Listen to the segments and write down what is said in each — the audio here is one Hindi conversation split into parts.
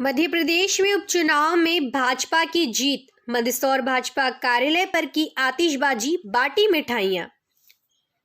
मध्य प्रदेश में उपचुनाव में भाजपा की जीत। मंदसौर भाजपा कार्यालय पर की आतिशबाजी, बांटी मिठाइयां।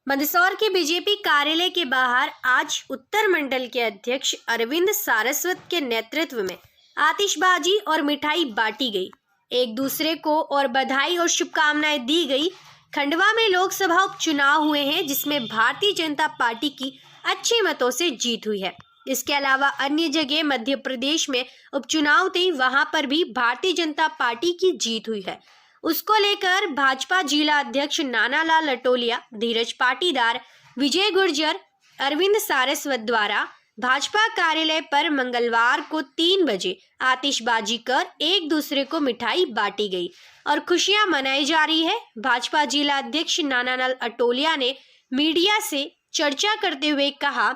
मंदसौर के बीजेपी कार्यालय के बाहर आज उत्तर मंडल के अध्यक्ष अरविंद सारस्वत के नेतृत्व में आतिशबाजी और मिठाई बांटी गई। एक दूसरे को और बधाई और शुभकामनाएं दी गई। खंडवा में लोकसभा उपचुनाव हुए हैं, जिसमें भारतीय जनता पार्टी की अच्छे मतों से जीत हुई है। इसके अलावा अन्य जगह मध्य प्रदेश में उपचुनाव थे, वहां पर भी भारतीय जनता पार्टी की जीत हुई है। उसको लेकर भाजपा जिला अध्यक्ष नानालाल अटोलिया, धीरज पाटीदार, विजय गुर्जर, अरविंद सारस्वत द्वारा भाजपा कार्यालय पर मंगलवार को 3 बजे आतिशबाजी कर एक दूसरे को मिठाई बांटी गई और खुशियां मनाई जा रही है। भाजपा जिला अध्यक्ष नानालाल अटोलिया ने मीडिया से चर्चा करते हुए कहा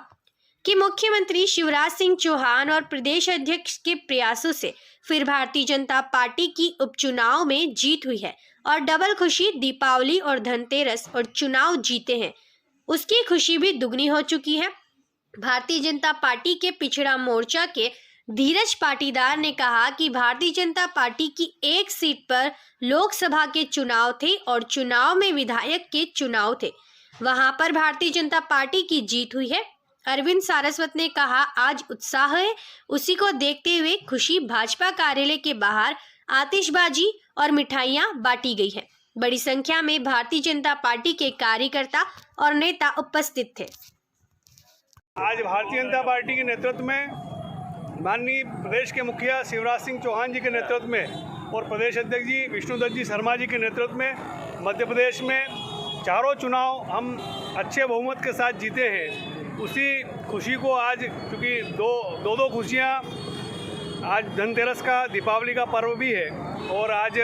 कि मुख्यमंत्री शिवराज सिंह चौहान और प्रदेश अध्यक्ष के प्रयासों से फिर भारतीय जनता पार्टी की उपचुनाव में जीत हुई है और डबल खुशी, दीपावली और धनतेरस और चुनाव जीते हैं, उसकी खुशी भी दुगनी हो चुकी है। भारतीय जनता पार्टी के पिछड़ा मोर्चा के धीरज पाटीदार ने कहा कि भारतीय जनता पार्टी की एक सीट पर लोकसभा के चुनाव थे और चुनाव में विधायक के चुनाव थे, वहां पर भारतीय जनता पार्टी की जीत हुई है। अरविंद सारस्वत ने कहा, आज उत्साह है, उसी को देखते हुए खुशी भाजपा कार्यालय के बाहर आतिशबाजी और मिठाइयां बांटी गई है। बड़ी संख्या में भारतीय जनता पार्टी के कार्यकर्ता और नेता उपस्थित थे। आज भारतीय जनता पार्टी के नेतृत्व में माननीय प्रदेश के मुखिया शिवराज सिंह चौहान जी के नेतृत्व में और प्रदेश अध्यक्ष जी विष्णुदत्त जी शर्मा जी के नेतृत्व में मध्य प्रदेश में चारों चुनाव हम अच्छे बहुमत के साथ जीते हैं। उसी खुशी को आज, क्योंकि दो खुशियाँ, आज धनतेरस का, दीपावली का पर्व भी है और आज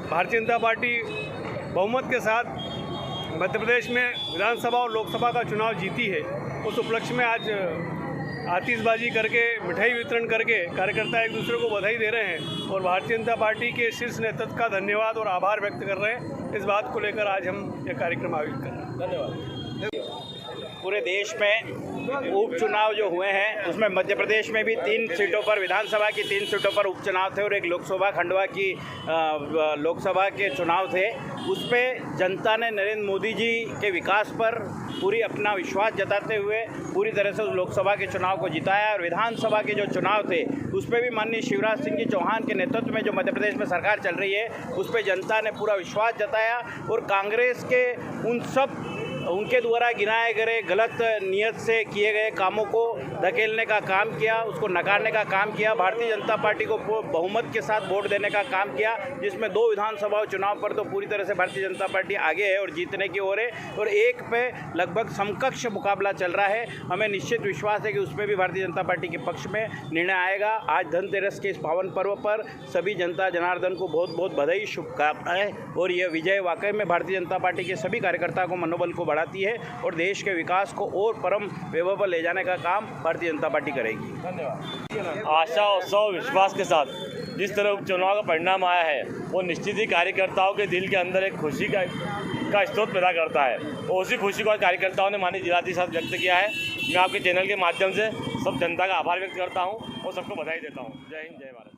भारतीय जनता पार्टी बहुमत के साथ मध्य प्रदेश में विधानसभा और लोकसभा का चुनाव जीती है। उस उपलक्ष्य में आज आतिशबाजी करके, मिठाई वितरण करके कार्यकर्ता एक दूसरे को बधाई दे रहे हैं और भारतीय जनता पार्टी के शीर्ष नेतृत्व का धन्यवाद और आभार व्यक्त कर रहे हैं। इस बात को लेकर आज हम यह कार्यक्रम आयोजित कर रहे हैं। धन्यवाद। पूरे देश में उपचुनाव जो हुए हैं उसमें मध्य प्रदेश में भी 3 सीटों पर, विधानसभा की 3 सीटों पर उपचुनाव थे और एक लोकसभा, खंडवा की लोकसभा के चुनाव थे। उस पर जनता ने नरेंद्र मोदी जी के विकास पर पूरी अपना विश्वास जताते हुए पूरी तरह से उस लोकसभा के चुनाव को जिताया और विधानसभा के जो चुनाव थे उस पर भी माननीय शिवराज सिंह जी चौहान के नेतृत्व में जो मध्य प्रदेश में सरकार चल रही है उस पर जनता ने पूरा विश्वास जताया और कांग्रेस के उनके द्वारा गिनाए गए गलत नियत से किए गए कामों को धकेलने का काम किया, उसको नकारने का काम किया। भारतीय जनता पार्टी को बहुमत के साथ वोट देने का काम किया, जिसमें 2 विधानसभा चुनाव पर तो पूरी तरह से भारतीय जनता पार्टी आगे है और जीतने की ओर है और एक पे लगभग समकक्ष मुकाबला चल रहा है। हमें निश्चित विश्वास है कि उसमें भी भारतीय जनता पार्टी के पक्ष में निर्णय आएगा। आज धनतेरस के इस पावन पर्व पर सभी जनता जनार्दन को बहुत बहुत बधाई, शुभकामनाएं और यह विजय वाकई में भारतीय जनता पार्टी के सभी कार्यकर्ताओं को मनोबल को बढ़ाती है और देश के विकास को और परम वैभव पर ले जाने का काम भारतीय जनता पार्टी करेगी। धन्यवाद। आशा, उत्सव, विश्वास के साथ जिस तरह उपचुनाव का परिणाम आया है वो निश्चित ही कार्यकर्ताओं के दिल के अंदर एक खुशी का स्रोत पैदा करता है और उसी खुशी को कार्यकर्ताओं ने माननीय जिलाधिकारी साहब व्यक्त किया है। मैं आपके चैनल के माध्यम से सब जनता का आभार व्यक्त करता हूँ और सबको बधाई देता हूँ। जय हिंद, जय भारत।